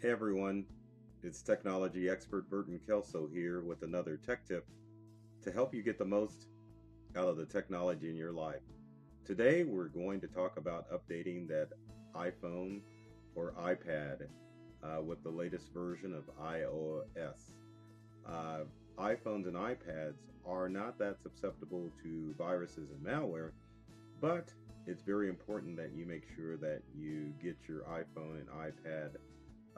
Hey everyone, it's technology expert Burton Kelso here with another tech tip to help you get the most out of the technology in your life. Today we're going to talk about updating that iPhone or iPad with the latest version of iOS. Uh, iPhones and iPads are not that susceptible to viruses and malware, but it's very important that you make sure that you get your iPhone and iPad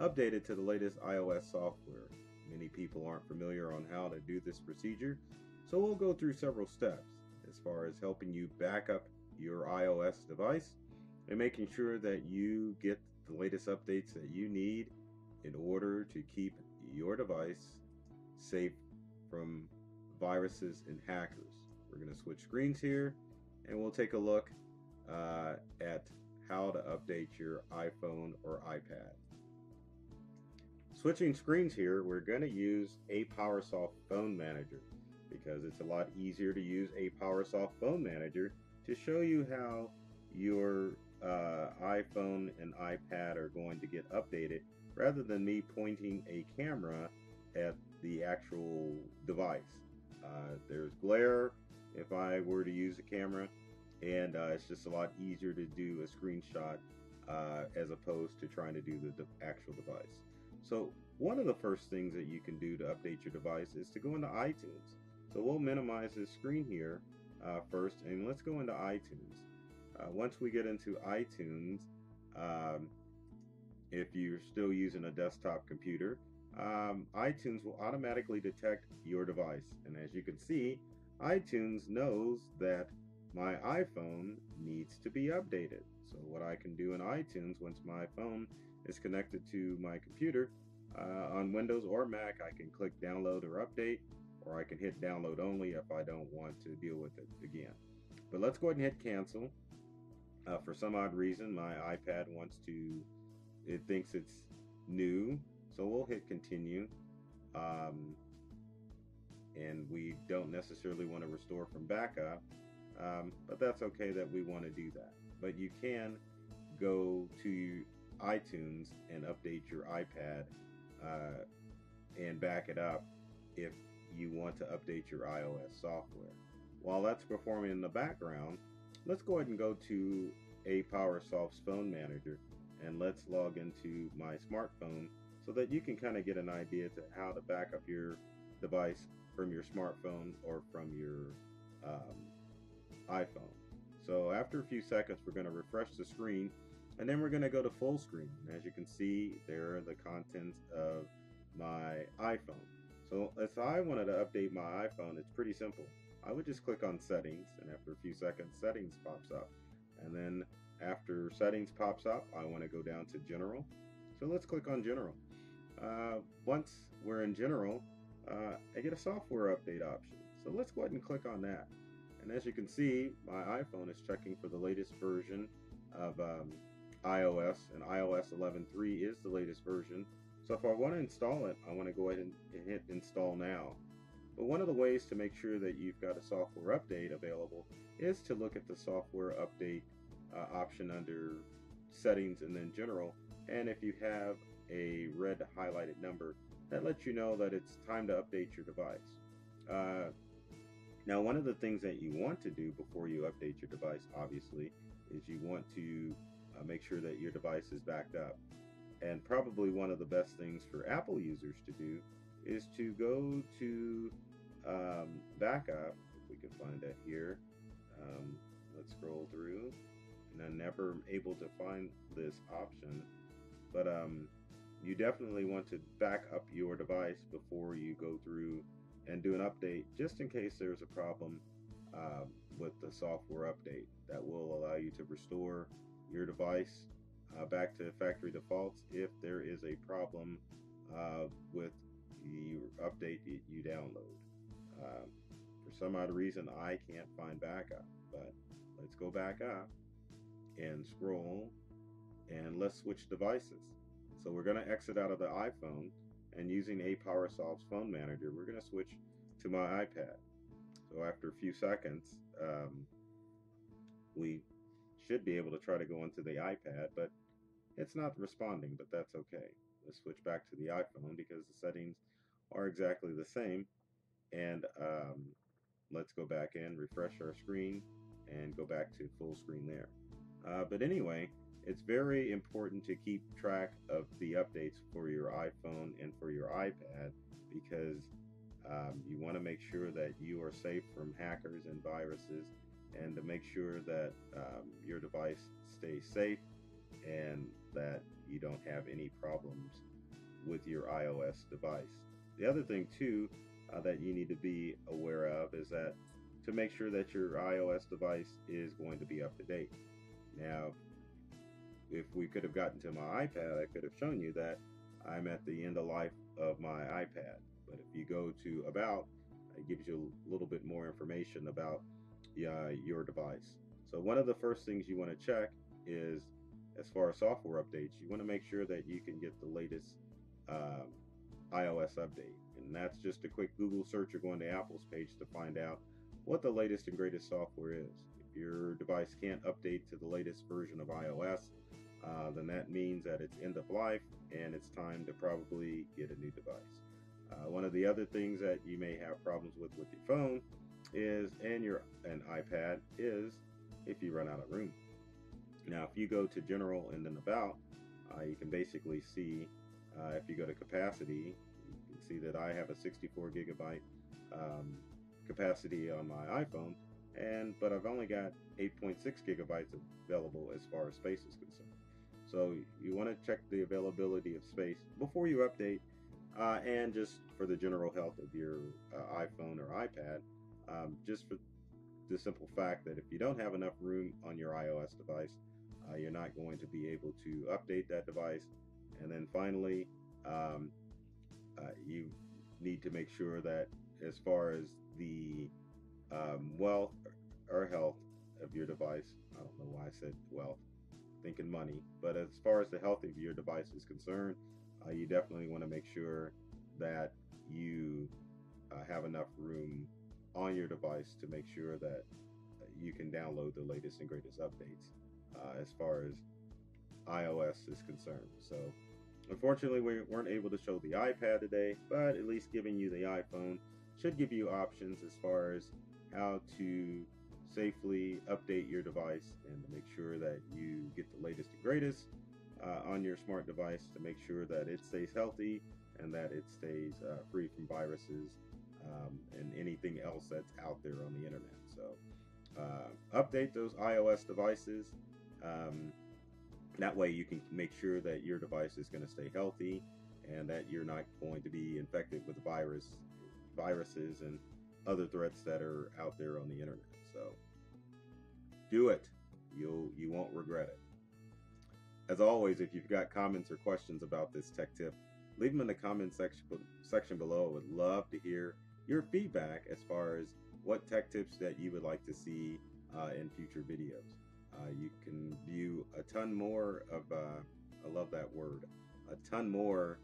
updated to the latest iOS software. Many people aren't familiar on how to do this procedure, so we'll go through several steps as far as helping you back up your iOS device and making sure that you get the latest updates that you need in order to keep your device safe from viruses and hackers. We're going to switch screens here and we'll take a look at how to update your iPhone or iPad. Switching screens here, we're going to use ApowerSoft Phone Manager because it's a lot easier to use ApowerSoft Phone Manager to show you how your iPhone and iPad are going to get updated rather than me pointing a camera at the actual device. There's glare if I were to use a camera, and it's just a lot easier to do a screenshot as opposed to trying to do the actual device. So one of the first things that you can do to update your device is to go into iTunes. So we'll minimize this screen here first, and let's go into iTunes. Once we get into iTunes, if you're still using a desktop computer, iTunes will automatically detect your device. And as you can see, iTunes knows that my iPhone needs to be updated. So what I can do in iTunes, once my phone is connected to my computer, on Windows or Mac, I can click download or update, or I can hit download only if I don't want to deal with it again. But let's go ahead and hit cancel. For some odd reason, my iPad it thinks it's new, so we'll hit continue. And we don't necessarily want to restore from backup, but that's okay that we want to do that. But you can go to iTunes and update your iPad and back it up if you want to update your iOS software. While that's performing in the background, let's go ahead and go to ApowerSoft's Phone Manager and let's log into my smartphone so that you can kind of get an idea to how to back up your device from your smartphone or from your iPhone. So after a few seconds, we're going to refresh the screen and then we're going to go to full screen. And as you can see, there are the contents of my iPhone. So if I wanted to update my iPhone, it's pretty simple. I would just click on settings, and after a few seconds, settings pops up. And then after settings pops up, I want to go down to general. So let's click on general. Once we're in general, I get a software update option. So let's go ahead and click on that. And as you can see, my iPhone is checking for the latest version of iOS, and iOS 11.3 is the latest version. So if I want to install it, I want to go ahead and hit install now. But one of the ways to make sure that you've got a software update available is to look at the software update option under settings and then general. And if you have a red highlighted number, that lets you know that it's time to update your device. Now, one of the things that you want to do before you update your device, obviously, is you want to make sure that your device is backed up. And probably one of the best things for Apple users to do is to go to backup, if we can find that here. Let's scroll through, and I'm never able to find this option, but you definitely want to back up your device before you go through and do an update, just in case there's a problem with the software update. That will allow you to restore your device back to factory defaults if there is a problem with the update that you download. For some odd reason, I can't find backup, but let's go back up and scroll, and let's switch devices. So we're going to exit out of the iPhone, and using ApowerSoft's Phone Manager, we're going to switch to my iPad. So after a few seconds, we should be able to try to go into the iPad, but it's not responding, but that's okay. Let's switch back to the iPhone because the settings are exactly the same. And let's go back in, refresh our screen, and go back to full screen there. But anyway, it's very important to keep track of the updates for your iPhone and for your iPad because you want to make sure that you are safe from hackers and viruses, and to make sure that your device stays safe and that you don't have any problems with your iOS device. The other thing too that you need to be aware of is that to make sure that your iOS device is going to be up to date. Now, if we could have gotten to my iPad, I could have shown you that I'm at the end of life of my iPad. But if you go to About, it gives you a little bit more information about your device. So one of the first things you want to check is, as far as software updates, you want to make sure that you can get the latest um, iOS update. And that's just a quick Google search or going to Apple's page to find out what the latest and greatest software is. If your device can't update to the latest version of iOS, then that means that it's end of life and it's time to probably get a new device. One of the other things that you may have problems with your phone is, and an iPad, is if you run out of room. Now, if you go to General and then About, you can basically see, if you go to capacity, you can see that I have a 64 gigabyte capacity on my iPhone, but I've only got 8.6 gigabytes available as far as space is concerned. So you want to check the availability of space before you update, and just for the general health of your iPhone or iPad, just for the simple fact that if you don't have enough room on your iOS device, you're not going to be able to update that device. And then finally, you need to make sure that as far as the wealth or health of your device, I don't know why I said wealth, thinking money, but as far as the health of your device is concerned, you definitely want to make sure that you have enough room on your device to make sure that you can download the latest and greatest updates as far as iOS is concerned. So unfortunately, we weren't able to show the iPad today, but at least giving you the iPhone should give you options as far as how to safely update your device and to make sure that you get the latest and greatest on your smart device to make sure that it stays healthy and that it stays free from viruses and anything else that's out there on the internet. So update those iOS devices. That way you can make sure that your device is going to stay healthy and that you're not going to be infected with viruses and other threats that are out there on the internet. So do it. You won't regret it. As always, if you've got comments or questions about this tech tip, leave them in the comment section below. I would love to hear your feedback as far as what tech tips that you would like to see in future videos. You can view a ton more of, I love that word, a ton more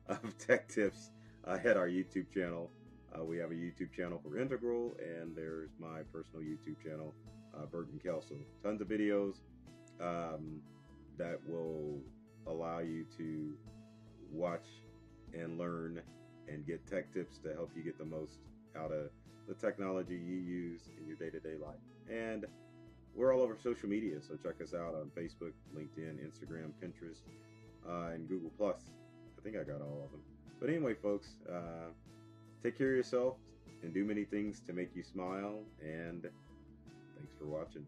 of tech tips at our YouTube channel. We have a YouTube channel for Integral, and there's my personal YouTube channel, Burton Kelso. Tons of videos that will allow you to watch and learn and get tech tips to help you get the most out of the technology you use in your day-to-day life. And we're all over social media, so check us out on Facebook, LinkedIn, Instagram, Pinterest, and Google+. I think I got all of them. But anyway, folks, take care of yourself and do many things to make you smile, and thanks for watching.